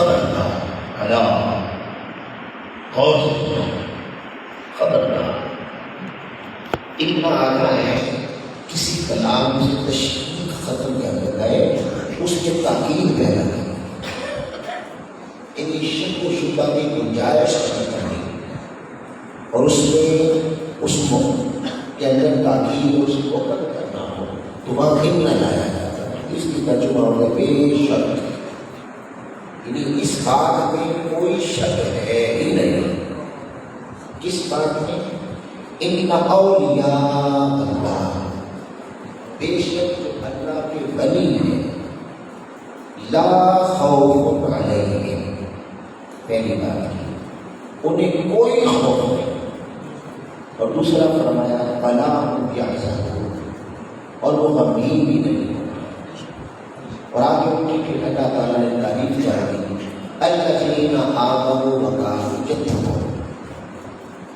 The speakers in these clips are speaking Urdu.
خبردار، الا غور سے سنو، خبردار. اتنا آنا ہے کسی کلام سے تشکیل ختم کر دیتا ہے، اس کے تاکید پیدا کی، یعنی شک و شبہ کی گنجائش ختم کر دی، اور اس میں اس کے اندر تاکید اس کو ختم کرنا ہو تو واقعی نہ لایا جاتا. اس کی ترجمہ ہوگا بے شک، یعنی اس بات میں کوئی شک ہے ہی نہیں. کس بات میں؟ ان اولیاء اللہ، بے شک اللہ کے ولی ہیں، لا خوف علیہم، پہلی بات کی انہیں کوئی خوف نہیں، اور دوسرا فرمایا ولا هم یحزنون، اور وہ غمگین بھی نہیں. اور آگے ان کی پھر اللہ تعالیٰ نے تعریف کر دی، الذین آمنوا وکانوا یتقون.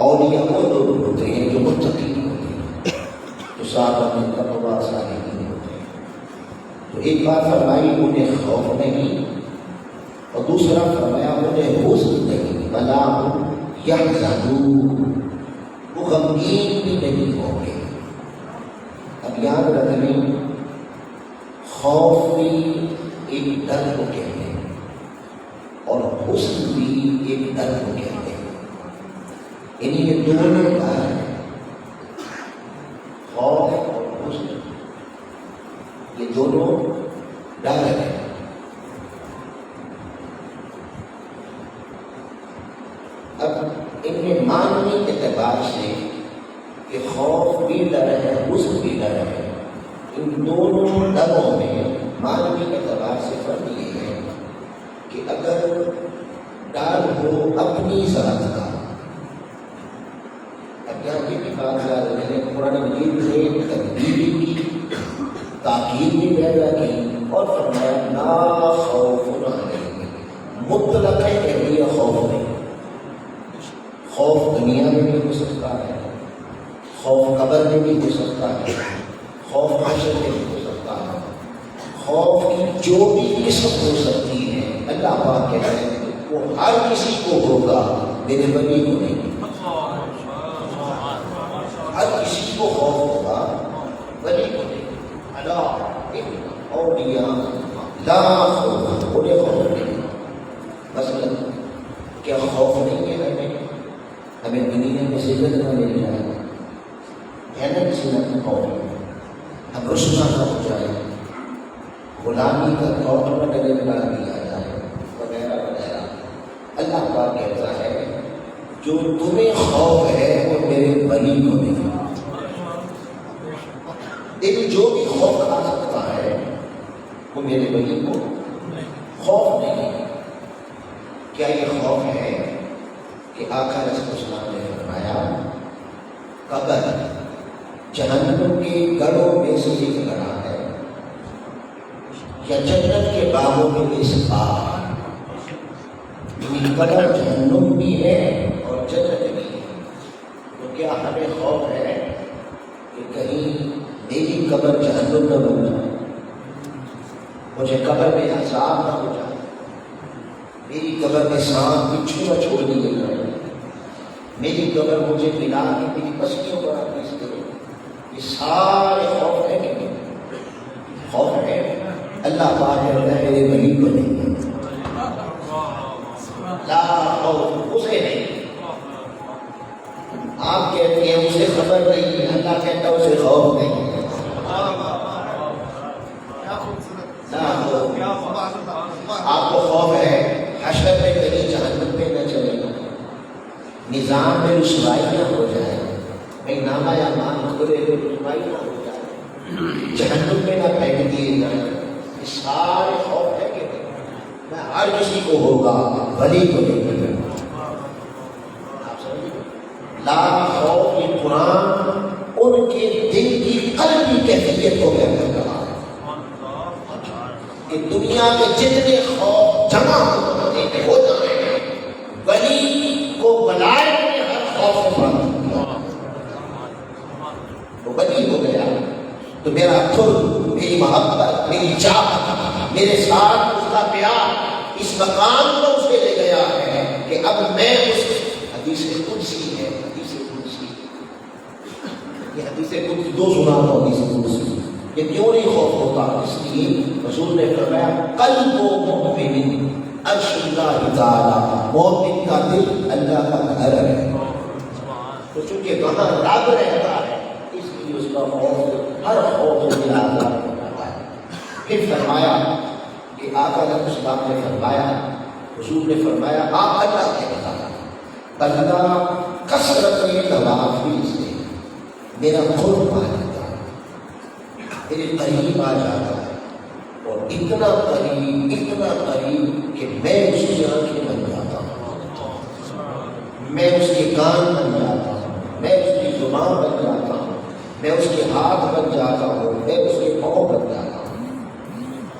اولیاء وہ لوگ ہوتے ہیں جو متقی ہوتے ہیں، جو صحابہ میں تقویٰ صالحین ہوتے ہیں. تو ایک بات فرمائی انہیں خوف نہیں، اور دوسرا فرمایا انہیں حزن نہیں، ولا هم یحزنون، وہ غمگین بھی نہیں ہوں گے. اب یاد رکھیں، خوف بھی ایک ڈر کو کہتے ہیں اور حزن بھی ایک ڈر کو کہتے ہیں. یعنی یہ دونوں ڈر ہیں، خوف اور حزن، یہ دونوں ڈر ہیں. اب ان میں معنی اعتبار سے کہ خوف بھی ڈر ہے، حزن بھی ڈر ہے، ان دونوں ڈروں میں معنی اعتبار سے فرق یہ ہے کہ اگر ڈر ہو اپنی ذات کا، اب یہاں کی بات یاد رکھیں، قرآن مجید نے تکبیر کی، تاکید بھی پیدا کی، اور فرمایا لا خوف علیہم، مطلق ہے کہ یہ خوف نہیں. خوف دنیا میں بھی ہو سکتا ہے، خوف قبر میں بھی ہو سکتا ہے، خوف حشر میں بھی ہو سکتا ہے. خوف کی جو بھی قسم ہو سکتی ہے، اللہ پاک کہتے ہیں وہ ہر کسی کو ہوگا، میرے ولی کو نہیں. ہر کسی کو خوف ہوگا، ولی کو نہیں. الا ان اولیاء لا خوف، انہیں خوف نہیں. مثلا کیا خوف نہیں ہے ہمیں دنیا میں عزت نہ مل جائے، ہے نا کسی نہ خوف، ہم رسوا نہ ہو جائے، غلامی کا طور پر ڈگے بنا دیا جائے، وغیرہ وغیرہ. اللہ پاک کہتا ہے جو تمہیں خوف ہے وہ میرے ولی کو نہیں. لیکن جو بھی خوف آ سکتا ہے وہ میرے ولی کو خوف نہیں. کیا یہ خوف ہے کہ آقا رسول اللہ صلی اللہ علیہ وسلم نے فرمایا قبر جہنم کے گڑھوں میں سے ایک گڑھا ہے، یا جنت کے باغوں میں سے باغ. قبر جہنم بھی ہے اور جنت بھی ہے. تو کیا ہمیں خوف ہے کہ کہیں میری قبر جہنم نہ بن جائے، مجھے قبر میں عذاب نہ ہو جائے، میری قبر میں سانپ بچھو نہ چھوڑ دی جائے، میری قبر مجھے ملا کے میری بستیوں پر پیش کرے. یہ سارے خوف ہے کہ نہیں؟ خوف ہے. اللہ پاک ہے میرے ولی کو نہیں. لا خوف، اسے نہیں. آپ کہتے ہیں اسے خبر نہیں، اللہ کہتا ہے اسے خوف نہیں. آپ کو خوف ہے حشر میں کہیں جہنم پہ نہ چلے گا، نظام میں رسوائی نہ ہو جائے، ایک نامہ یا مان کھولے تو رسوائی نہ ہو جائے، جہنم میں نہ پھینک دیے جائے. یہ سارے خوف ہے کہ میں ہر کسی کو ہوگا، ولی کو نہیں ہوگا. آپ سمجھے؟ لا خوف یہ قرآن ان کے دل کی قلبی کیفیت کو بیان کر رہا ہے کہ دنیا کے جتنے خوف جمع ہوتے ہیں ہو جائیں، ولی کو بلائے میں ہر خوف سے بات وہ ولی ہو گیا تو میرا تھر، میری محبت، میری چاہت، میرے ساتھ اس کا پیار اس مقام پر اسے لے گیا ہے کہ اب میں اس حدیث قدسی ہے، حدیث قدسی، یہ حدیث قدسی دو سنا ہو، حدیث قدسی یہ کیوں نہیں خوف ہوتا؟ اس لیے رسول نے فرمایا قلب و مؤمن عرش اللہ تعالی، مومن کا دل اللہ کا گھر ہے، تو چونکہ وہاں رب رہتا ہے اس لیے اس کا خوف ہر خوف سے آزاد ہو جاتا ہے۔ پھر فرمایا کہ آقا علیہ السلام نے فرمایا، رسول نے فرمایا آپ اللہ کے بتانا بندہ کثرت توافی سے میرا خود پا جاتا ہے، میرے قریب آ جاتا ہے، اور اتنا قریب کہ میں اس کی آنکھیں بن جاتا ہوں، میں اس کے کان بن جاتا ہوں، میں اس کی زبان بن جاتا ہوں، میں اس کے ہاتھ بن جاتا ہوں، میں اس کے پاؤں بن جاتا ہوں۔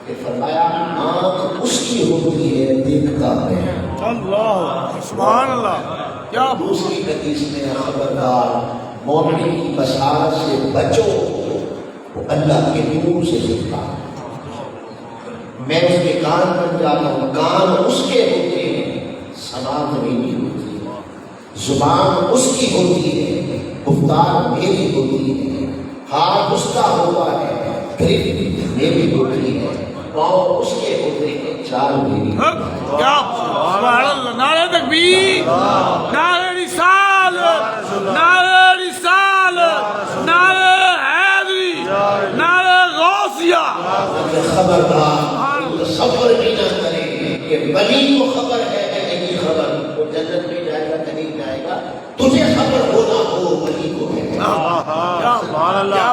کہ فرمایا آنکھ اس کی ہوتی ہے دیکھتا ہے، اللہ سبحان اللہ، کیا دوسری حدیث میں خبردار مومن کی بشارت سے بچو، وہ اللہ کے نور سے دیکھتا ہے، میں اس کے کان بن جاتا ہوں، کان اس کے ہوتے ہیں، سماعت میری ہوتی ہے، زبان اس کی ہوتی ہے، گفتار میری ہوتی ہے، ہاتھ اس کا ہوتا ہے، گرفت میری ہوتی ہے، پاؤں اس کے ہوتے ہیں، چار میری ہوتی کیا سبحان اللہ، نعرہ تکبیر، نعرہ رسالت، نعرہ رسالت، نعرہ حیدری، نعرہ غوثیہ۔ خبردار تصور بھی نہ کرے کہ ولی کو خبر ہے کہ نہیں خبر، وہ جنت میں جائے گا کہ نہیں جائے گا، تجھے خبر ہونا ہو ولی کو ہے، سبحان اللہ،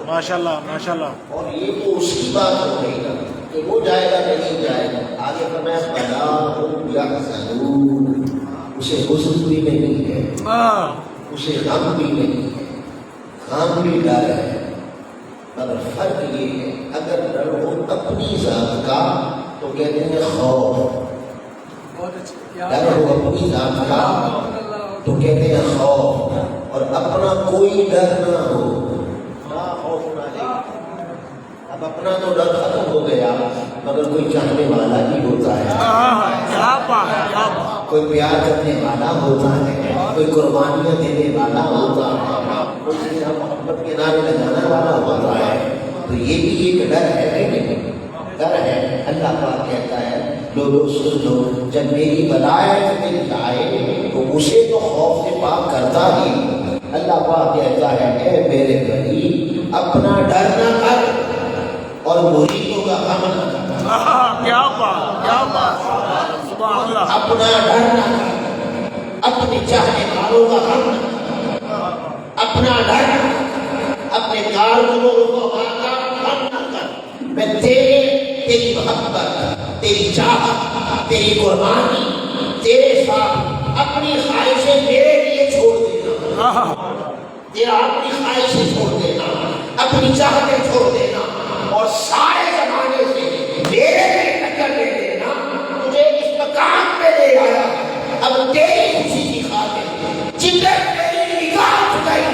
ماشاء اللہ ماشاء اللہ۔ اور یہ تو اس کی بات ہو رہی نا کہ وہ جائے گا کہ نہیں جائے گا، آگے فرمایا فلا هم يحزنون، اسے حزن بھی نہیں ہے، اسے غم بھی نہیں ہے، غم بھی ڈر ہے، مگر فرق یہ ہے اگر ڈر ہو اپنی ذات کا تو کہتے ہیں خوف، ڈر ہو اپنی ذات کا تو کہتے ہیں خوف، اور اپنا کوئی ڈر نہ ہو، لا خوف علیکم، اب اپنا تو ڈر ختم ہو گیا، مگر کوئی چاہنے والا بھی ہوتا ہے، کوئی پیار کرنے والا ہوتا ہے، کوئی قربانیاں دینے والا ہوتا ہے، کوئی سیدھا محبت کے نعرے لگانا والا ہوتا ہے، تو یہ بھی ایک ڈر ہے کہ نہیں؟ ڈر ہے۔ اللہ پاک کہتا ہے لوگوں سن لو، جب میری ولایت مل جائے تو اسے تو خوف سے پاک کرتا ہی، اللہ پاک کہتا ہے اے میرے بھائی اپنا ڈر نہ کر اور مریدوں کا غم نہ کر، کیا بات، کیا بات، سبحان اللہ۔ اپنا ڈر نہ کر، اپنے چاہنے والوں کا غم نہ کر، اپنا ڈر نہ کر، اپنے کارکنوں کو غم نہ کر، میں تیری محبت، تیری چاہت، تیری قربانی تیرے ساتھ، اپنی خواہشیں میرے لیے چھوڑ دینا، تیرا اپنی خواہشیں چھوڑ دینا، اپنی چاہتیں چھوڑ دینا، اور سارے زمانے سے میرے لیے ٹکر دے دینا، مجھے اس مقام پہ لے آیا، اب تیری خوشی کی خاطر جدھر میری نگاہ جھکائی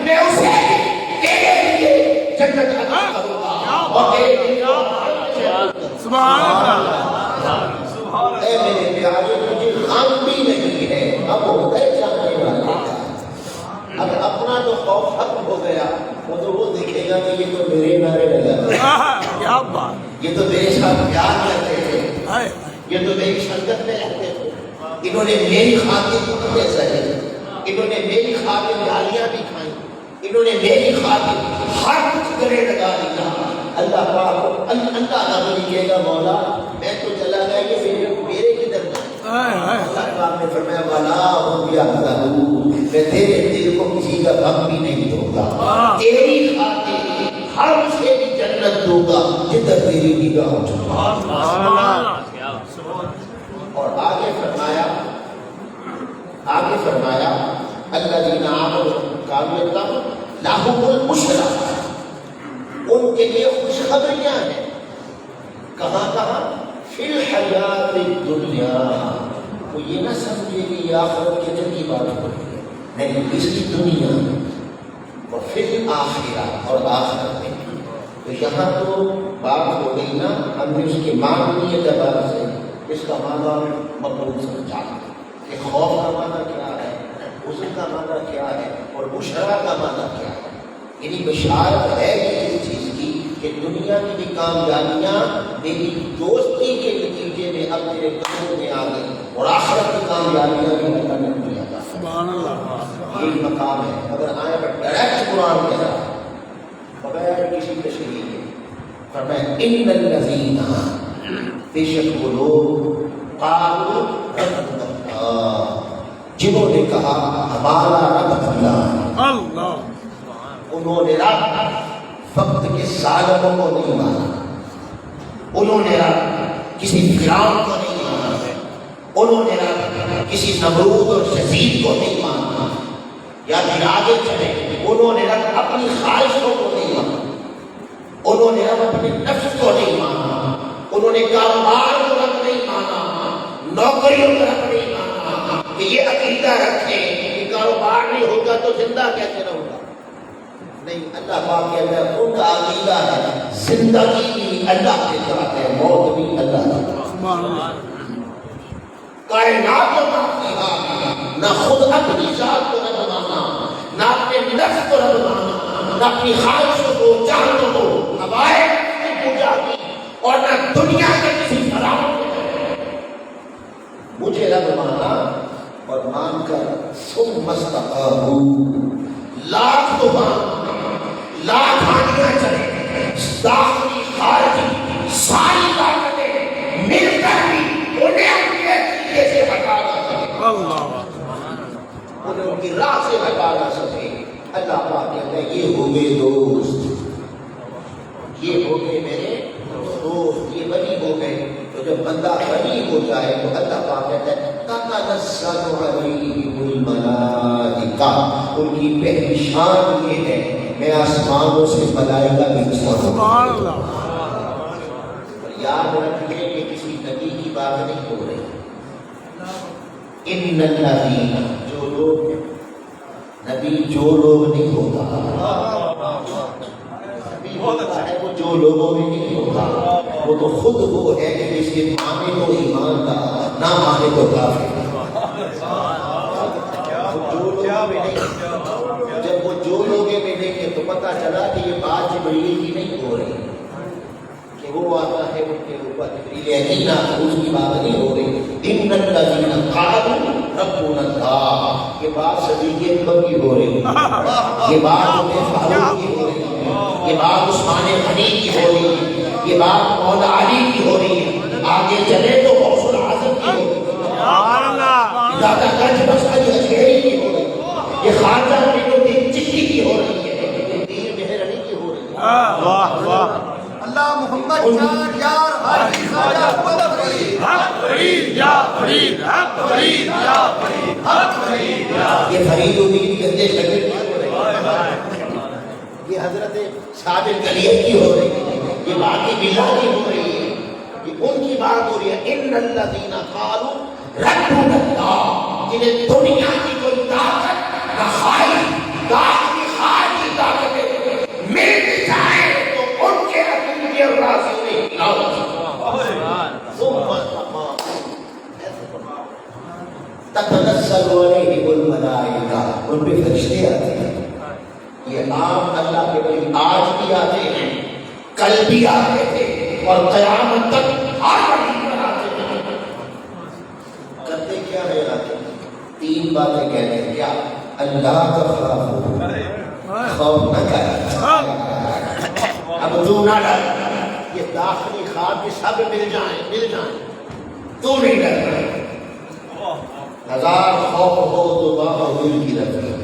میں اسے تیرے لیے جنت عطا کروں گا، اور تیرے لیے سبحان اللہ۔ اے میرے پیارے مجھے غم بھی نہیں ہے، اب ہوتا ہے چاہنے والے کا، اب اپنا تو خوف ختم ہو گیا، وہ تو وہ دیکھے گا کہ یہ تو میرے نعرے لگا، کیا بات، یہ تو میرے ساتھ پیار کرتے تھے، یہ تو میری شرکت میں رہتے تھے، انہوں نے میری خاطر کتنے سہے، انہوں نے میری خاطر گالیاں بھی کھائیں، انہوں نے میری خاطر ہر کچھ گلے لگا دیا۔ اللہ پاک اللہ نہ کہے گا مولا میں تو چلا گیا، یہ میرے کدھر گئے؟ اللہ پاک نے فرمایا والا ہم یحزنون، میں تیرے دل کو کسی کا غم بھی نہیں دوں گا، تیری خاطر ہر اسے بھی جنت دوں گا جدھر تیری نگاہ جھکے۔ اور آگے فرمایا الذین آمنوا کانوا یتقون لہم البشریٰ، ان کے لیے خوشخبریاں ہیں، کہاں کہاں؟ فی الحیات الدنیا، وہ یہ نہ سمجھے کہ یہ آخرت کے دن کی بات ہو رہی ہے، نہیں، اس کی دنیا میں، اور فی الآخرہ، اور آخرت میں۔ تو یہاں تو بات ہو گئی نا، ہم نے اس کے معنی اعتبار سے اس کا معنی مقبول سمجھا کہ خوف کا معنی کیا ہے، حزن کا معنی کیا ہے، اور بشرا کا معنی کیا ہے۔ یعنی بشارت ہے اس چیز کی کہ دنیا کی بھی کامیابیاں میری دوستی کے نتیجے میں اب میرے قدموں میں آ گئی، اور آخرت کی کامیابیاں بھی اللہ نے مجھے عطا کی۔ سبحان اللہ۔ یہی مقام ہے۔ اگر آئے پر ڈائریکٹ قرآن کہہ رہا ہے بغیر کسی تشریح کے، فرمایا ان الذین، بے شک وہ لوگ قالوا ربنا اللہ، جنہوں نے کہا ہمارا رب اللہ ہے، اللہ، انہوں نے رب وقت کے ظالموں کو نہیں مانا، انہوں نے رب کسی فرعون کو نہیں مانا، انہوں نے رب کسی نمرود اور یزید کو نہیں مانا، یا پھر آگے چلے انہوں نے رب اپنی خواہشوں کو نہیں مانا، انہوں نے رب اپنے نفس کو نہیں مانا، انہوں نے کاروبار کو رب نہیں مانا، نوکریوں کو رب نہیں مانا کہ یہ عقیدہ رکھیں کہ کاروبار نہیں ہوگا تو زندہ کیسے رہوں گا۔ نہیں، اللہ پاک کہتا ہے ان کا عقیدہ ہے زندگی بھی اللہ کے ساتھ ہے، موت بھی اللہ کے ساتھ۔ سبحان اللہ۔ کائنات کو نہ خود اپنی ذات کو رب مانا، نہ اپنے نفس کو رب مانا، نہ اپنی خواہشوں کو، چاہتوں کو، ہوائیں کی پوجا کی، اور نہ دنیا کے کسی فراہم کو۔ مجھے رب مانا اور مان کر ثم استقاموا، لاکھ طوفان، لاکھ آندیاں چلے، داخلی خارجی ساری طاقتیں مل کر بھی انہیں اپنے عقیدے سے ہٹا نہ سکے، اللہ، انہیں ان کی راہ سے ہٹا نہ سکے۔ اللہ پاک کہتا ہے یہ ہو گئے دوست، یہ ہو گئے میرے دوست، یہ بنی ہو گئے۔ تو جب بندہ بنی ہو جائے تو اللہ پاک کہتا ہے تتنزل علیہم الملائکہ، ان کی پہلی شان یہ ہے میں آسمانوں سے ملائکہ بھیجتا ہوں۔ سبحان اللہ۔ اور یاد رکھیں کہ کسی نبی کی بات نہیں ہو رہی۔ ان الذین، جو لوگ، نبی جو لوگ نہیں ہوتا، نبی ہوتا ہے وہ جو لوگوں میں نہیں ہوتا، وہ تو خود وہ ہے کہ جس کے مانے تو ایمان کا، نہ مانے تو کافر۔ جب وہ جو لوگے میں دیکھے تو پتہ چلا کہ یہ بات جبریل کی نہیں ہو رہی کہ وہ آتا ہے ان کے اوپر جبریل امین آتا ہے، اس کی بات نہیں ہو رہی۔ ان الذین قالوا ربنا اللہ، یہ بات صدیق اکبر کی ہو رہی ہے، یہ بات عمر فاروق کی ہو رہی ہے، یہ بات عثمان غنی کی ہو رہی ہے، یہ بات مولا علی کی ہو رہی ہے، آگے چلے تو غوث العظم کی ہو رہی ہے، سبحان اللہ۔ دادا گنج بخش اجمیری کی ہو رہی ہے، یہ خواجہ معین الدین چشتی کی ہو رہی ہے، یہ پیر مہر علی کی ہو رہی ہے۔ واہ واہ، اللہ محمد جان یار حاجی خواجہ قدر فرید، حق فرید یا فرید، حق فرید یا فرید، حق فرید یا۔ یہ فرید الدین گندے شکل کی ہو رہی ہے، یہ حضرت صادق علیہ کی ہو رہی ہے، یہ باقی بلا کی ہو رہی ہے، یہ ان کی بات ہو رہی ہے۔ ان الذین قالوا ربنا اللہ، جنہیں دنیا کی کوئی طاقت نہ خواہش، داخلی خارجی طاقتیں مل بھی جائیں تو ان کے عقیدے اور راستے میں ہلاوت۔ ثم استقاموا، تتنزل علیہم الملائکہ، ان پہ فرشتے آتے ہیں۔ یہ عام اللہ کے ولی آج بھی آتے ہیں، کل بھی آتے تھے، اور قیامت تک آتے ہیں۔ کرتے کیا ہے آتے ہیں؟ تین باتیں کہتے ہیں۔ کیا؟ اللہ کا خوف، خوف نہ کر، اب تو نہ ڈر، یہ داخلی خواب سب مل جائیں تو نہیں ڈرنا۔ ہزار خوف ہو تو باہر کی رکھیں،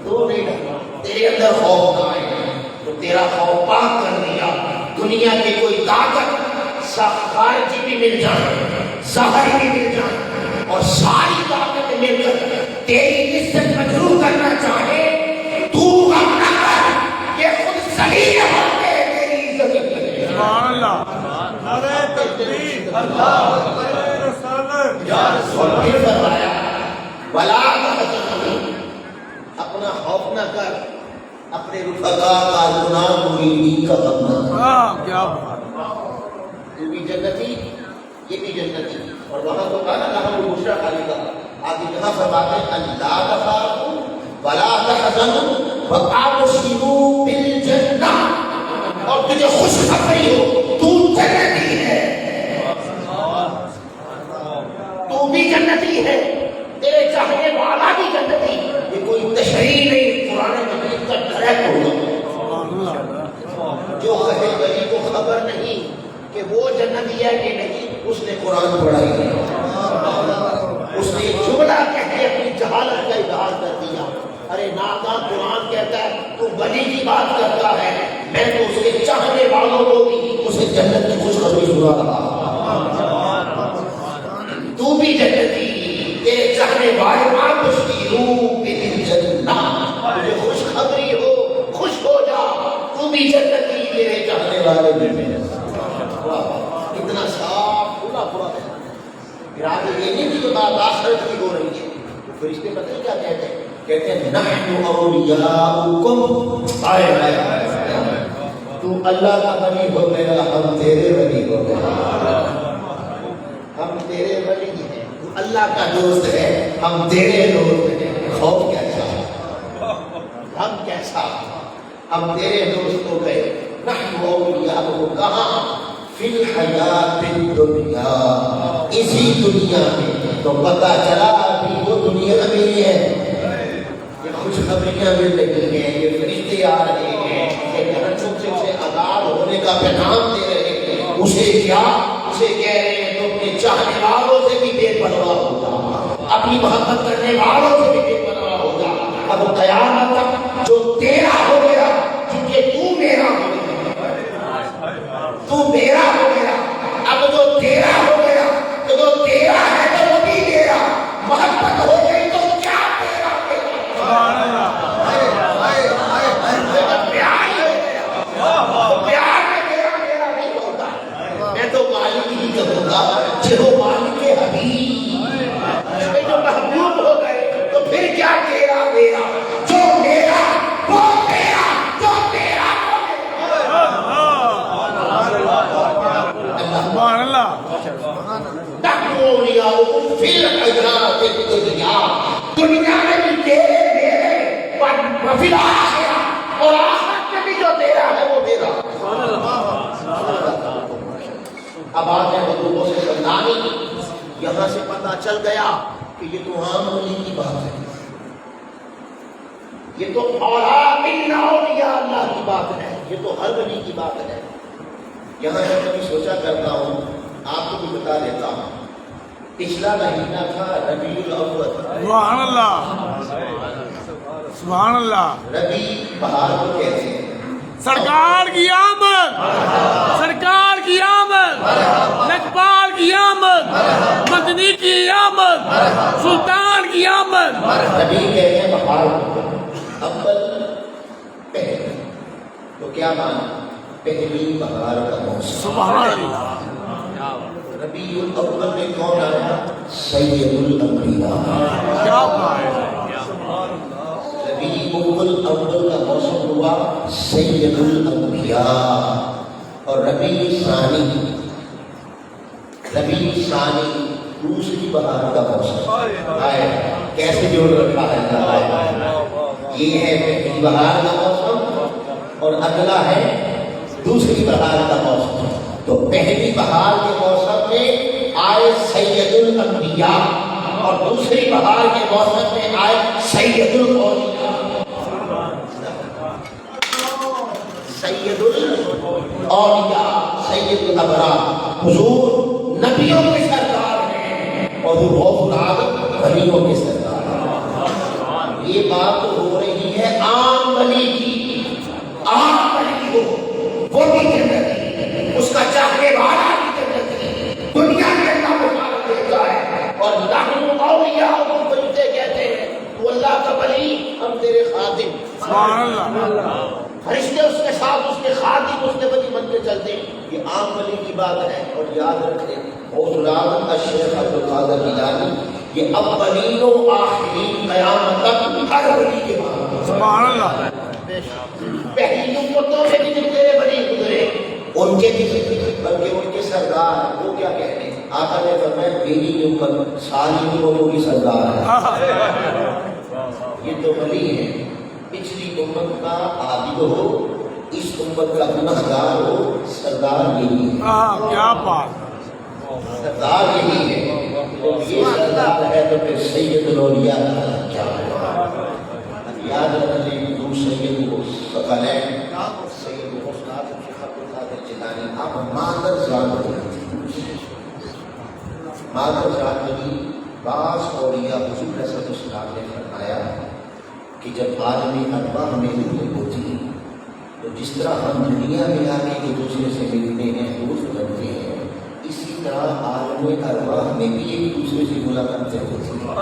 تو نہیں ڈرنا۔ تیرے اندر خوف نہ آئے تو تیرا خوف پاک کر دیا۔ دنیا کی کوئی طاقت خارجی بھی مل جائے، ظاہری بھی مل جائے، اور ساری طاقتیں مل کر تیری عزت مجروح کرنا چاہے، تو غم نہ کر، یہ خود صحیح ہو کے تیری عزت کرے۔ سبحان اللہ۔ نعرہ تکبیر، اللہ اکبر، رسالت یا رسول اور پھر فرمایا ولا تحزن، اپنا خوف نہ کر، اپنے رفقا کارکنان مریدین کا غم نہ کر۔ اللہ۔ کیا بات، تو بھی جنتی یہ بھی جنتی. اور وہاں تو کہا نا لہم البشریٰ خالی کا. آگے یہاں فرماتے ہیں اللہ تخافوا ولا تحزنوا وابشروا بالجنہ. اور تجھے خوشخبری ہو تو جنتی ہے, تو بھی جنتی ہے, تیرے چاہنے والا بھی جنتی. یہ کوئی تشریح نہیں, قرآن مجید کا ڈائریکٹ ہوگا. جو کہے ولی کو خبر نہیں کہ وہ جنتی ہے کہ نہیں, اس نے قرآن پڑھا ہی نہیں. اس نے جملہ کہہ کے اپنی جہالت کا اظہار کر دیا. ارے نادان, قرآن کہتا ہے تو ولی کی بات کرتا ہے, میں تو اس کے چاہنے والوں کو بھی اسے جنت کی خوشخبری سنا رہا. تو بھی جنتی, تیرے چاہنے والے تجھے خوشخبری ہو, خوش ہو جا, تو بھی جنتی, تیرے چاہنے والے بھی. اتنا صاف کھلا پورا ہے. پھر آگے یہ نہیں کہ بات آخرت کی ہو رہی ہے. تو فرشتے پتہ نہیں کیا کہتے ہیں, کہتے ہیں نحن اولیاؤکم. تو اللہ کا ولی ہو گیا, ہم تیرے ولی ہو گئے. ہم تیرے ولی ہیں, تو اللہ کا دوست ہے, ہم تیرے دوست ہیں. خوف کیسا, ہم کیسا, ہم تیرے دوست ہو گئے. نحن اولیاؤکم کہاں, فی الحیات الدنیا, اسی دنیا میں. تو پتہ چلا ابھی وہ دنیا میں ہے, یہ خوشخبریاں مل رہی ہیں, یہ فرشتے آ رہے ہیں, یہ جہنم سے آزاد ہونے کا پیغام دے رہے ہیں. اسے کیا, اسے کہہ رہے ہیں تو اپنے چاہنے والوں سے بھی بے پرواہ ہوگا, اپنی محبت کرنے والوں سے بھی بے پرواہ ہوگا. اب قیامت تک جو تیرا ہو گیا, کیونکہ تو میرا ہو گیا, تو میرا ہو گیا. اب جو تیرا ہو گیا, تو جو تیرا ہے تو وہ بھی تیرا. محبت ہو گئی تو کیا تیرا تیرا, پیار ہو گیا. پیار میں تیرا میرا نہیں ہوتا, میں تو مالک ہی کہوں گا جو مالک حبیب. جو محبوب ہو گئے تو پھر کیا تیرا میرا, جو میرا وہ تیرا, جو تیرا سبحان اللہ. دنیا میں بھی تیرے میرے, اور آخرت میں بھی جو تیرا ہے وہ میرا. اب آتے ہیں حضور سے سمجھانے. یہاں سے پتہ چل گیا کہ یہ تو عام ولی کی بات ہے, یہ تو اولیاء من اولیاء اللہ کی بات ہے, یہ تو ہر ولی کی بات ہے. یہاں میں کبھی سوچا کرتا ہوں, آپ کو بھی بتا دیتا ہوں. پچھلا مہینہ تھا ربیع الاول. سبحان اللہ, سبحان اللہ. ربیع بہار کو کہتے ہیں. سرکار کی آمد, سرکار کی آمد, لجپال کی آمد, مدنی کی آمد, سلطان کی آمد. ربیع کہتے ہیں بہار کو. اول پہلے, تو کیا مانا, پہلی بہار کا موسم. سبحان اللہ. ربیع الاول میں کون آیا, سید الانبیاء. کیا بات ہے. ربیع الاول کا موسم ہوا سید الانبیاء. اور ربیع ثانی دوسری بہار کا موسم آئے. کیسے جوڑ رکھا ہے اللہ, یہ ہے پہلی بہار کا موسم اور اگلا ہے دوسری بہار کا موسم. تو پہلی بہار کے موسم میں آئے سید الانبیاء, اور دوسری بہار کے موسم میں آئے سید الاولیاء. سید الاولیاء, سید الابرار. حضور نبیوں کے سردار ہیں اور غوث العالم ولیوں کے سردار ہیں. یہ بات ہو رہی ہے عام ولی کی. عام ولی ہو وہ بھی جنتی, اس کا چاہنے والا بھی جنتی. دنیا میں اللہ مشارت دیتا ہے. اور نحن اولیاء ہم فرشتے کہتے ہیں تو اللہ کا ولی, ہم تیرے خادم. سبحان اللہ. فرشتے اس کے ساتھ, اس کے خادم, اس کے ولی بن کے چلتے ہیں. یہ عام ولی کی بات ہے. اور یاد رکھیں غوث العالم الشیخ عبدالقادر جیلانی یہ اولین و آخرین قیامت تک ہر ولی کے بعد. سبحان اللہ. پہلی امتوں میں بھی جتنے ولی گزرے ان کے بھی, بلکہ ان کے سردار وہ کیا کہتے ہیں, آقا نے فرمایا میری امت ساری امتوں کی سردار ہے، یہ تو ولی ہے، پچھلی امت کا عابد ہو، اس امت کا گنہگار ہو، سردار یہی ہے، کیا بات، سردار یہی ہے۔ تو یہ سردار ہے تو پھر سید الاولیاء کا کیا ہے؟ یاد رکھنے دو سید کو ثقلین سید استاد شیخ عبدالقادر جیلانی، آپ مادر ذات بنی، مادر ذات بنی۔ بعض اولیاء حضور صلی اللہ علیہ وسلم نے فرمایا کہ جب عالمی ارواح ہمیں نہیں ہوتی تو جس طرح ہم دنیا میں آ کے ایک دوسرے سے ملتے ہیں، دوست بنتے ہیں، اسی طرح عالم ارواح میں بھی ایک دوسرے سے ملاقاتیں ہوتی ہیں۔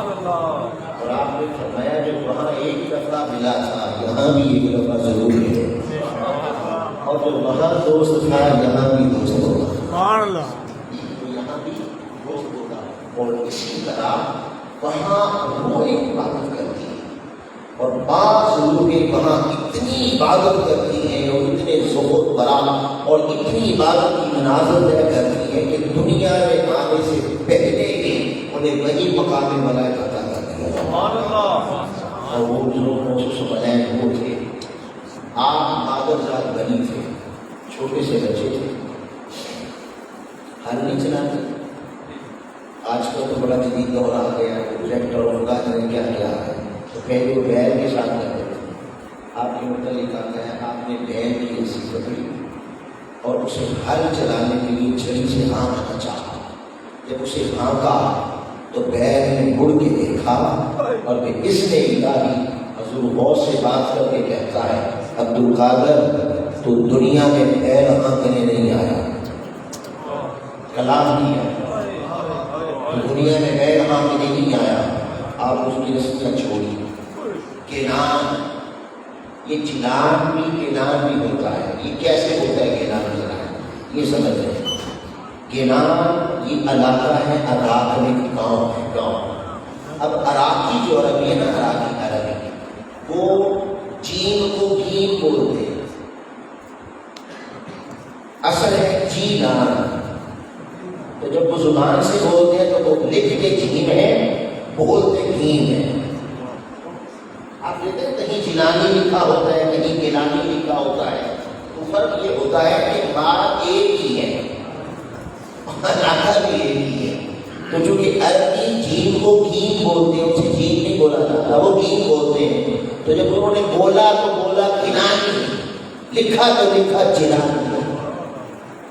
اور آپ نے فرمایا جو وہاں ایک دفعہ ملا تھا یہاں بھی ایک دفعہ ضرور ہے، اور جو وہاں دوست تھا یہاں بھی دوست ہوگا، تو یہاں بھی دوست ہوگا۔ اور اسی طرح وہاں روحیں عبادت کرتی ہیں، اور بعض روحیں وہاں اتنی عبادت کرتی ہیں اور اتنے زہد برا اور اتنی عبادت کی مناظر طے کرتی ہیں کہ دنیا میں آنے سے پہلے ہی انہیں وہی مقام ملائکہ عطا کر دیا۔ اور وہ جو موسوس وہ تھے، آپ مادر ذات بنی تھے، چھوٹے سے بچے تھے، ہل نہیں چلاتے۔ آج کل تو بڑا جدید دور آ گیا، پروجیکٹر اور کا کیا کیا ہے، تو پہلے وہ بیل کے ساتھ کرتے تھے۔ آپ کے متعلق آتا ہے آپ نے بیل کی رسی پکڑی اور اسے ہل چلانے کے لیے چھری سے ہانکنا چاہا، جب اسے ہانکا تو بیل نے مڑ کے دیکھا اور پھر اس نے الہی حضور غوث سے بات کر کے کہتا ہے عبدالقادر تو دنیا میں بیل ہانکنے نہیں آیا، کلام کیا، دنیا میں بیل ہانکنے نہیں آیا۔ آپ اس کی رسیاں چھوڑی۔ کینان، یہ جنان بھی کینان بھی ہوتا ہے، یہ کیسے ہوتا ہے کینان جنان؟ یہ سمجھ رہے ہیں، کینان یہ علاقہ ہے عراق میں، گاؤں ہے گاؤں۔ اب عراقی جو عربی ہے نا، عراقی عربی وہ جیم کو گیم بولتے ہیں، اصل ہے جینان، تو جب وہ زبان سے بولتے ہیں تو وہ لکھ کے جیم ہے، بولتے گیم ہے۔ آپ دیکھتے ہیں کہیں جنانی لکھا ہوتا ہے، کہیں گیلانی لکھا ہوتا ہے، تو فرق یہ ہوتا ہے کہ بات ایک ہی ہے، علاقہ بھی ایک ہی ہے۔ تو جو کہ عربی جیم کو گیم بولتے ہیں، اسے جیم نہیں بولا جاتا، وہ گیم بولتے ہیں۔ تو جب انہوں نے بولا تو بولا گنانی، لکھا تو لکھا جنانی،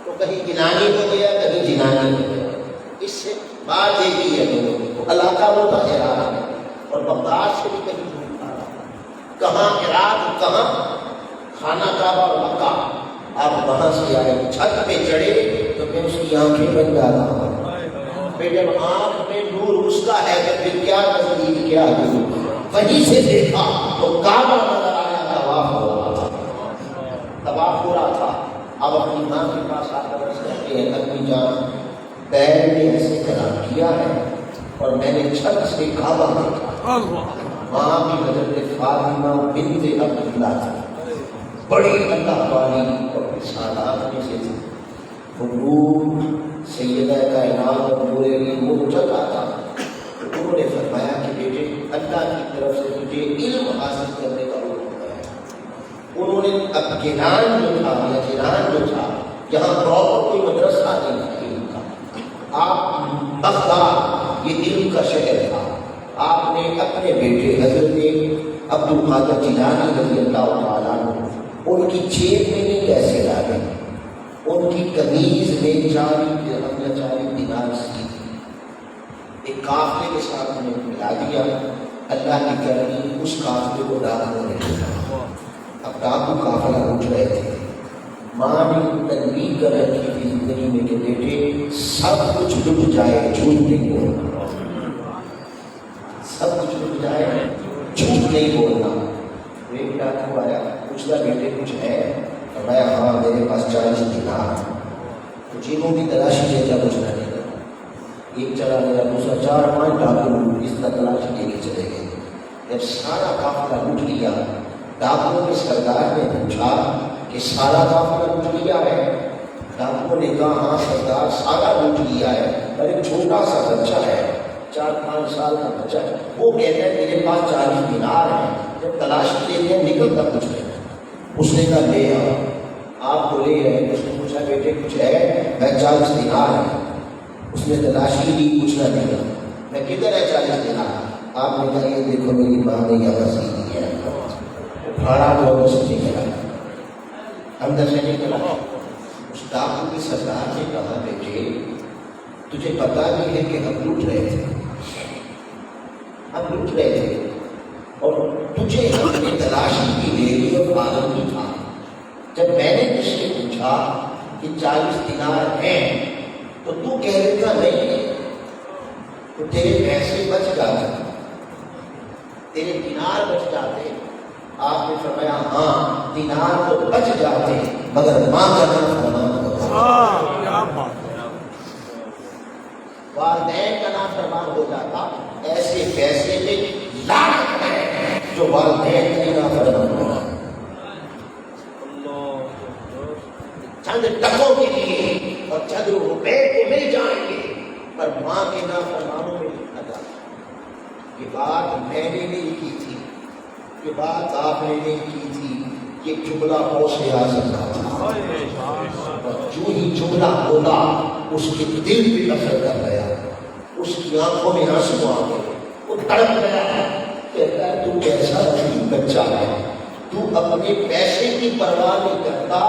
تو کہیں گنانی ہو گیا کہیں جنانی ہو گیا، اس سے بات ایک ہی ہے دونوں کی۔ علاقہ وہ تھا عراق ہے، اور بغداد سے بھی کہیں کہاں عراق کہاں خانہ کعبہ اور مکہ، آپ وہاں سے آئے، چھت پہ چڑھے تو پھر اس کی آنکھیں بن جاتا، پھر جب آنکھ میں نور اس کا ہے تو پھر کیا نزدیک کیا دور، وہیں سے دیکھا تو کعبہ نظر آیا، طواف ہو رہا تھا، طواف ہو رہا تھا۔ اب اپنی ماں کے پاس آ کر کہتے ہیں اپنی جان پیر نے ایسے کرا کیا ہے اور میں نے چھت سے کعبہ دیکھا۔ ماں کی حضرت فاطمہ بنت عبداللہ تھی، بڑی اللہ والی اور سادات میں سے تھی، حضور سیدہ کائنات اور پورے وہ چل رہا تھا۔ انہوں نے فرمایا کہ بیٹے اللہ کی طرف سے تجھے علم حاصل کرنے کا حکم ہے۔ انہوں نے اب گنان جو تھا یا جنان جو تھا، یہاں پراپر کوئی مدرسہ نہیں تھا علم کا، آپ بغداد یہ علم کا شہر تھا، آپ نے اپنے بیٹے حضرت عبدالقادر جیلانی رضی اللہ تعالیٰ عنہ ان کی جیب میں نہیں پیسے ڈالے، ان کی قمیض میں 4 درہم یا 4 دینار سی تھی، ایک قافلے کے ساتھ انہیں ملا دیا۔ اللہ کی کرنی اس قافلے کو ڈاکوں نے لیا، اب ڈاکو قافلہ اٹھ رہے تھے، ماں نے تنبیہ کر رکھی تھی زندگی میں کہ بیٹے سب کچھ ڈوب جائے جھوٹ نہیں بولنا، سب کچھ ڈوب جائے جھوٹ نہیں بولنا۔ ایک ڈاکو آیا، پوچھتا بیٹے کچھ ہے؟ فرمایا ہاں میرے پاس 40 دینار۔ تو جیبوں کی تلاشی لیتا کچھ نہ لے گا، ایک چلا گیا، دوسرا 4-5 ڈاکو اس طرح تلاشی لے کے چلے گئے۔ جب سارا قافلہ لوٹ لیا، ڈاکو کے سردار نے پوچھا کہ سارا قافلہ لوٹ لیا ہے؟ ڈاکو نے کہا ہاں سردار سارا لوٹ لیا ہے پر ایک چھوٹا سا بچہ ہے 4-5 سال کا بچہ ہے وہ کہتا ہے میرے پاس 40 دینار ہیں جب تلاشی لیتے ہیں نکلتا کچھ نہیں. اس نے کہا لے آؤ. آپ کو لے آئے. اس نے پوچھا بیٹے کچھ ہے؟ میں 40 دینار ہے. اس نے تلاشی لی کچھ نہ نکلا. میں کدھر ہے 40 دینار؟ آپ نے کہا یہ دیکھو میری ماں نے یہاں سی دی ہے. بھاڑا لوگوں سے نکلا اندر سے نکلا. اس ڈاکو کی سردار نے کہا بیٹے تجھے پتا نہیں ہے کہ ہم لوٹ رہے تھے اور تجھے اپنی تلاشی کی لیلی اور معلوم نہیں تھا. جب میں نے تجھ سے پوچھا کہ 40 دینار ہیں تو تو کہہ دیتا نہیں ہے تو تیرے پیسے بچ جاتے تیرے دینار بچ جاتے. آپ نے فرمایا ہاں دینار تو بچ جاتے مگر ماں کا نام فرمان ہوتا والدین کا نام فرمان ہو جاتا. ایسے پیسے میں لعنت ہے جو والدین کا نام فرمان ہوتا. چند ٹکوں کے لیے اور چند روپے کو مل جائیں گے پر ماں کے نام فرمانوں میں لکھا جاتا. یہ بات میں نے نہیں کی تھی, یہ بات آپ نے نہیں کی تھی. یہ جملہ ہوش اعظم کا تھا. جو ہی جملہ بولا اس کے دل پہ اثر کر گیا. اس کی آنکھوں میں آنسو آ گئے. وہ تڑپ گیا. کہتا ہے تو کیسا بچہ ہے, تو اپنے پیسے کی پرواہ نہیں کرتا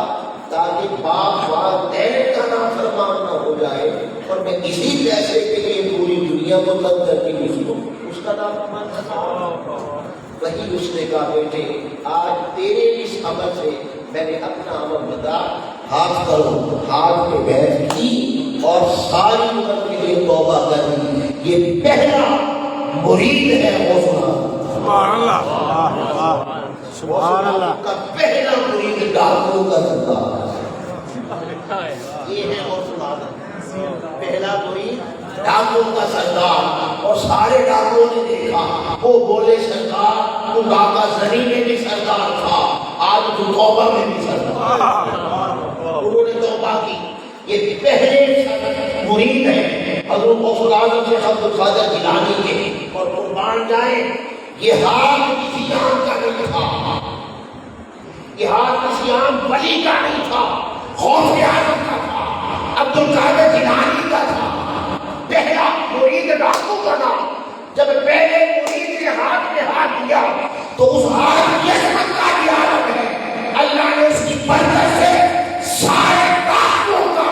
تاکہ باپ والدین کا نافرمان نہ ہو جائے اور میں اسی پیسے کے لیے پوری دنیا کو تنگ کر کے اس کا نافرمان کرتا. وہی اس نے کہا بیٹے آج تیرے اس عمل سے میں نے اپنا عمل بتا. ہاتھ کرو. ہاتھ پہ بیٹھ کی اور ساری عمر کے لیے توبہ کر دی. یہ پہلا مرید ہے حوصلہ. سبحان اللہ سبحان اللہ کا پہلا مرید ڈاکو کا سردار. یہ ہے حوصلہ. پہلا مرید ڈاکو کا سردار. اور سارے ڈاکو نے دیکھا. وہ بولے سردار تو ڈاکا زنی میں بھی سردار تھا, آج تو توبہ میں بھی سردار. انہوں نے توبہ کی. یہ پہلے مرید ہے حضرت غوث الاعظم سے عبد القادر جیلانی کے. اور قربان جائیں یہ ہاتھ کسی عام کا نہیں تھا. یہ ہاتھ کسی عام ولی کا نہیں تھا. غوث اعظم کا تھا, عبد القادر جیلانی کا تھا. پہلا مرید ڈاکو کا نام. جب پہلے مرید نے ہاتھ میں ہاتھ دیا تو اس ہاتھ کی عظمت کا بھی عالم ہے. اللہ نے اس کی برکت سے سارے ڈاکو کا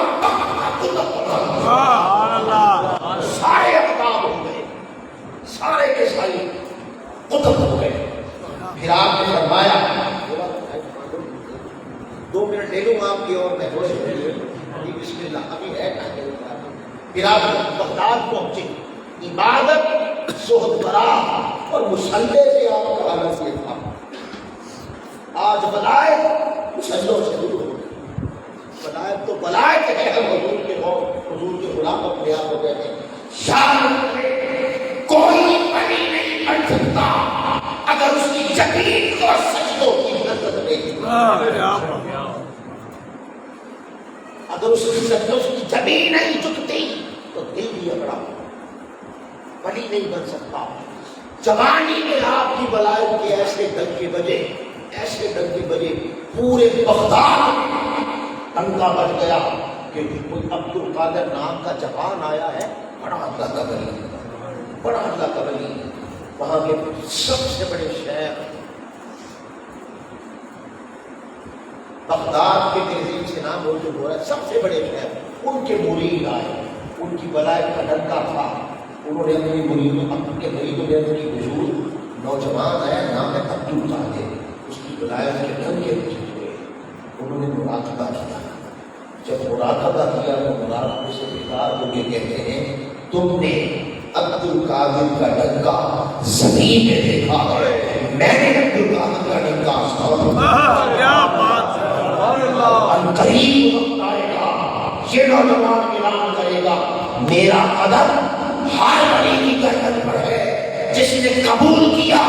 سارے اقدام ہو گئے. سارے کے سارے قطب ہو گئے. پھر آپ نے فرمایا 2 منٹ لے لوں آپ کی اور میں بسم اللہ ابھی ہے. پھر آپ بغداد پہنچے. عبادت زہد برا اور مصلی سے آپ کا حالت یہ تھا. آج بلائے مسلوں سے دور ہو. بلائے تو بلائے کہ ہے حضور کے حضور کے غلام اپنے آپ کو کہتے ہیں کوئی ولی نہیں بن سکتا اگر اس کی جبین کو سجدوں کی مدد نہیں. اگر اس کی سجدوں کی جبین نہیں جھکتی تو دل بھی اکڑا. ولی نہیں بن سکتا. جوانی میں آپ کی ولایت کے ایسے ڈنکے بجے پورے بغداد ڈنکا بج گیا کہ کوئی عبد القادر نام کا جوان آیا ہے, بڑا اللہ قبلی. وہاں کے سب سے بڑے شیخ بغداد کے تہذیب سے نام ہو جو ہو رہا ہے, سب سے بڑے شیخ, ان کے مرید آئے. ان کی ولایت کا ڈنکا تھا. انہوں نے اپنی مریدوں نے اپنی حضور نوجوان آیا نام ہے عبد القادر, اس کی ولایت کے ڈنکے بجے ہوئے. انہوں نے مراقبہ کیا. جب مراقبہ کیا تو مراقبے سے بیدار ہو کے کہتے ہیں تم نے عبد القادر کا ڈنکا زمین میں دیکھا ہے, میں نے عبد القادر کا ڈنکا آسمان میں. قریب وقت آئے گا یہ نوجوان اعلان کرے گا میرا قدم ہر ولی کی گردن پر ہے. جس نے قبول کیا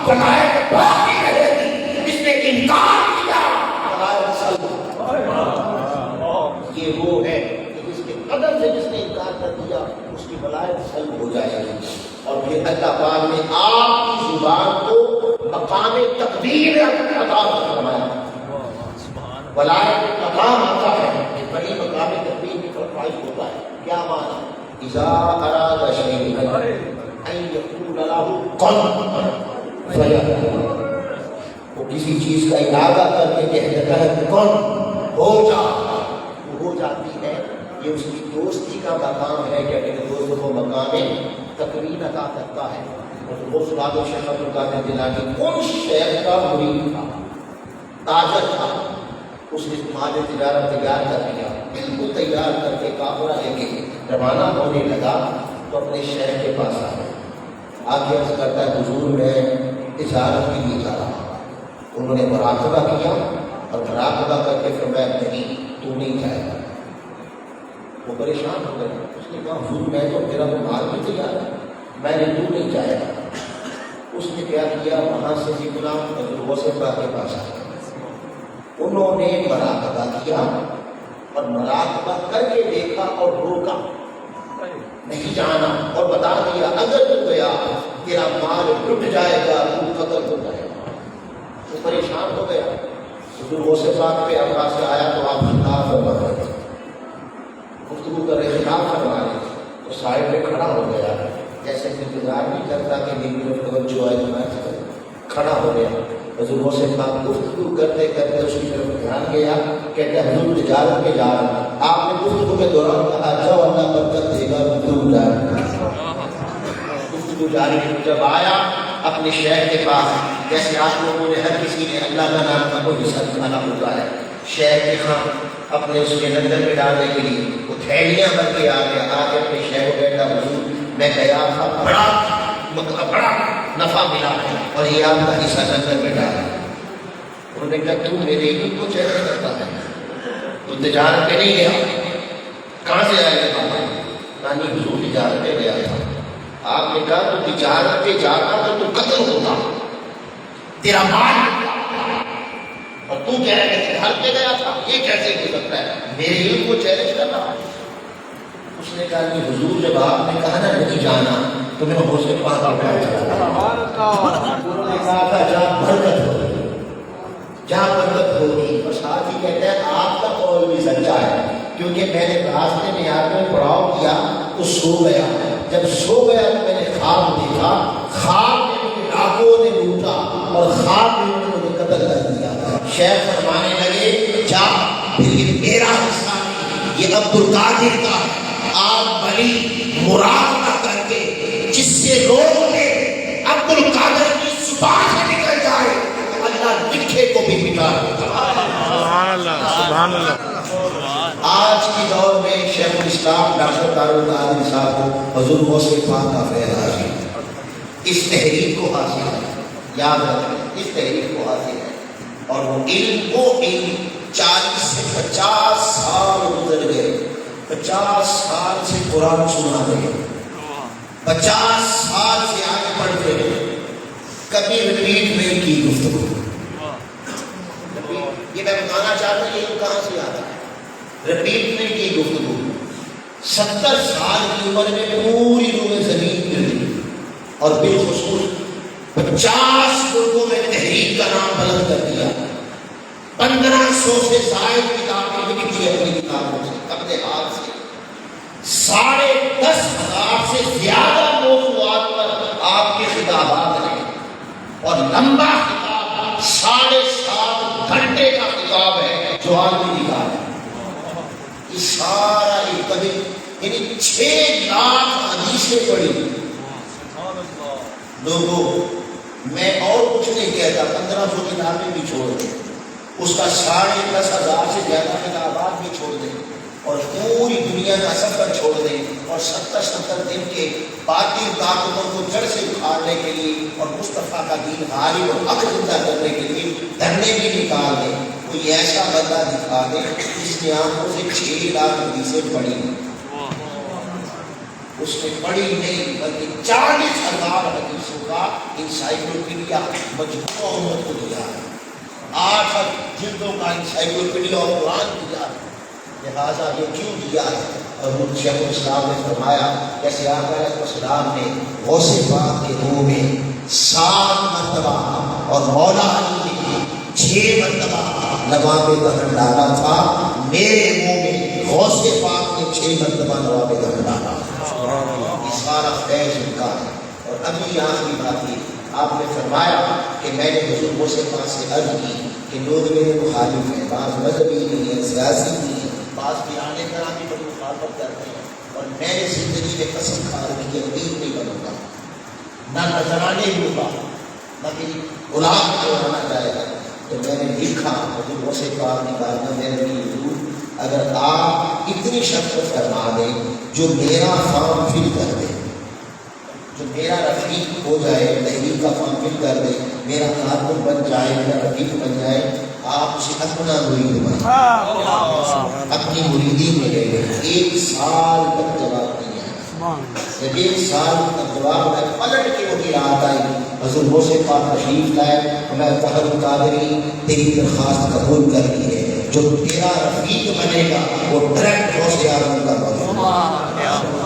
ولایت باقی رہے گی, جس نے انکار کیا ولایت سلب. یہ بلائیں سلب ہو جائے گی، اور پھر اللہ پاک نے آپ کی زبان کو مقام تقدیر عطا فرمایا۔ بلائیں مقام آتا ہے کہ بڑی مقام تقدیر کی فرمائش ہوتا ہے۔ کیا معنی؟ اذا اراد شیئا ان یقول له کن فیکون، وہ کسی چیز کا ارادہ کر کے کہہ دیتا ہے کن ہو جا، وہ ہو جاتی ہے۔ یہ اس کی دوستی کا مقام ہے کہ اپنے دوست کو مقام تقریر عطا کرتا ہے۔ اور وہ سلاد و شیخ عبد القادر جیلانی ان شیخ کا مرید تھا، تاجر تھا، اس نے مال تجارت تیار کر لیا، بالکل تیار کر کے کافرہ لے کے روانہ ہونے لگا تو اپنے شیخ کے پاس آیا، آگے عرض کرتا ہے حضور میں تجارت کے لیے جا رہا ہوں۔ انہوں نے مراقبہ کیا اور مراقبہ کر کے فرمایا نہیں تو نہیں جائے گا۔ وہ پریشان ہو گئے، اس نے کہا حضور میں تو میرا مال بھی تیار ہے، میں نے تو نہیں جائے گا۔ اس نے کیا کیا، وہاں سے نکلا حضور غوث پاک کے پاس آیا، انہوں نے مراقبہ کیا اور مراقبہ کر کے دیکھا اور روکا، نہیں جانا، اور بتا دیا اگر تو گیا تیرا مال ٹوٹ جائے گا، تو قتل ہو جائے گا۔ وہ پریشان ہو گیا، حضور غوث پاک پہ ابرا سے آیا تو آپ خطاب فرما رہے تھے، گفتگو کر رہے، خطاب فرما رہے تھے، تو سائڈ پہ کھڑا ہو گیا، جیسے انتظار نہیں کرتا کہ میری طرف توجہ آئے تو میں کھڑا ہو گیا۔ حضور غوث پاک گفتگو کرتے کرتے اس کی طرف دھیان گیا، کہتے ہیں حضور تجارت میں جا رہا ہوں۔ آپ نے گفتگو کے دوران کہا جاؤ اللہ برکت دے گا، گفتگو جاری۔ جب آیا اپنے شیخ کے پاس، جیسے آپ لوگوں نے ہر کسی نے اللہ کا نام کا کوئی حصہ کھانا ہوتا ہے، شیخ کے ہاں اپنے اس کے لندن میں ڈالنے کے لیے وہ تھیلیاں بن کے آ گیا، آ کے اپنے شیخ کو کہتا حضور میں گیا تھا، بڑا نفع ملا اور یہ آپ کا حصہ لندن میں ڈالا۔ انہوں نے کہا تو میرے علم کو چیلنج کرتا ہے، تو تجارت پہ نہیں گیا، کہاں سے آئے گا؟ نانی حضور تجارت پہ گیا تھا۔ آپ نے کہا تو تجارت پہ جاتا تو قتل ہوتا، تیرا مال، اور تو کہہ رہے کہ گھر پہ گیا تھا، یہ کیسے ہو سکتا ہے؟ میرے علم کو چیلنج کر رہا ہے۔ اس نے کہا کہ حضور جب آپ نے کہا نا نہیں جانا تو میں غوث پاک آپ نے کہا تھا جہاں برکت ہوگی، جہاں برکت ہوگی۔ اور ساتھ ہی کہتے ہیں آپ کا قول بھی سچا ہے، کیونکہ میں نے راستے میں آ کر پڑاؤ کیا تو سو گیا، جب سو گیا تو میں نے خواب دیکھا، خواب میں مجھے ڈاکوؤں نے لوٹا اور خواب میں انہوں نے مجھے قتل کر دیا۔ شیخ فرمانے لگے جا پھر یہ میرا حصہ نہیں، یہ عبد القادر کا ہے، آپ بھلی مراقبہ کر کے جس سے روک لے عبد القادر کی زبان سے نکل جائے، اللہ لکھے کو بھی مٹا دیتا۔ سبحان اللہ، سبحان اللہ۔ آج کی دور میں شیخ الاسلام ڈاکٹر دارالقادری صاحب کو حضور غوث پاک کا فیض حاصل ہے، اس تحریک کو حاصل ہے، یاد رکھیں اس تحریک کو حاصل ہے۔ اور وہ علم 40 سے 50 سال گزر گئے، 50 سال سے قرآن سنا رہے، 50 سال سے آگے پڑھتے رہے، کبھی ریپیٹ نہیں کی گفتگو۔ یہ میں بتانا چاہتا ہوں یہ کہاں سے آتا ہے، ریپیٹ نہیں کی گفتگو۔ 70 سال کی عمر میں پوری روح زمین گر گئی، اور بالخصوص 50 لوگوں میں تحریک کا نام بلند کر دیا، 1500 سے زائد کتابیں لکھی اپنی کتابوں سے، اپنے ہاتھ سے، 10,500 سے زیادہ موضوعات پر آپ کے خطابات ہیں، اور لمبا خطاب 7.5 گھنٹے کا خطاب ہے جو عالمی نکال ہے۔ یہ سارا ایک کبھی یعنی 6 لاکھ حدیثیں پڑھی لوگوں۔ میں اور کچھ نہیں کہتا، 1500 کتابیں بھی چھوڑ دیں، اس کا 10,500 سے زیادہ کتابات بھی چھوڑ دیں، اور پوری دنیا کا سفر چھوڑ دیں، اور 70 دن کے باطل طاقتوں کو جڑ سے اکھاڑنے کے لیے اور مصطفیٰ کا دین غالب اور حق زندہ کرنے کے لیے دھرنے بھی نکال دیں۔ کوئی ایسا بندہ دکھا دے جس نے آنکھوں سے 6 لاکھ حدیثیں پڑھی، اس نے پڑھی نہیں بلکہ 40,000 حدیثوں کا انسائکلوپیڈیا مجموعہ امت کو دیا ہے، 8 جلدوں کا انسائکلوپیڈیا اور قرآن دیا ہے۔ لہٰذا یہ کیوں دیا ہے؟ حضور شیخ الاسلام نے فرمایا جیسے آقا علیہ السلام نے غوث پاک کے منہ میں 7 مرتبہ اور مولا علی نے 6 مرتبہ نواب دہن ڈالا تھا، میرے منہ میں غوث پاک نے 6 مرتبہ نواب دہن ڈالا، یہ سارا فیض ان کا ہے۔ اور ابھی یہاں کی بات یہ آپ نے فرمایا کہ میں نے بزرگوں سے پاس سے عرض کی کہ لوگ میرے مخالف ہیں، بعض مذہبی نہیں ہیں، سیاسی نہیں ہیں، بعض پیرانے طرح کی بڑی مخالفت کرتے ہیں، اور میں نے زندگی میں قسم کھا رہی کہ امیر نہیں بنوں گا، نہ نذرانے لوں گا، نہ میری غلام کو آنا جائے گا۔ تو میں نے لکھا حضور سے پاک نکالنا میرے لیے، اگر آپ اتنی شرط فرما دیں جو میرا فارم فل کر دے، جو میرا رفیق ہو جائے، تحریر کا فارم فل کر دے، میرا کارکن بن جائے، میرا رفیق بن جائے، آپ سے اپنا مرید بنا اپنی مریدی میں لے لیں، 1 سال تک جواب نہیں آیا۔ جب 1 سال تک جواب میں پلٹ کے وہی رات آئی، حضور غوث پاک تشریف لائے، میں طاہر قادری تیری درخواست قبول کر لی ہے، جو تیرا رفیق بنے گا وہ ڈائریکٹ غوث اعظم کا بنے گا۔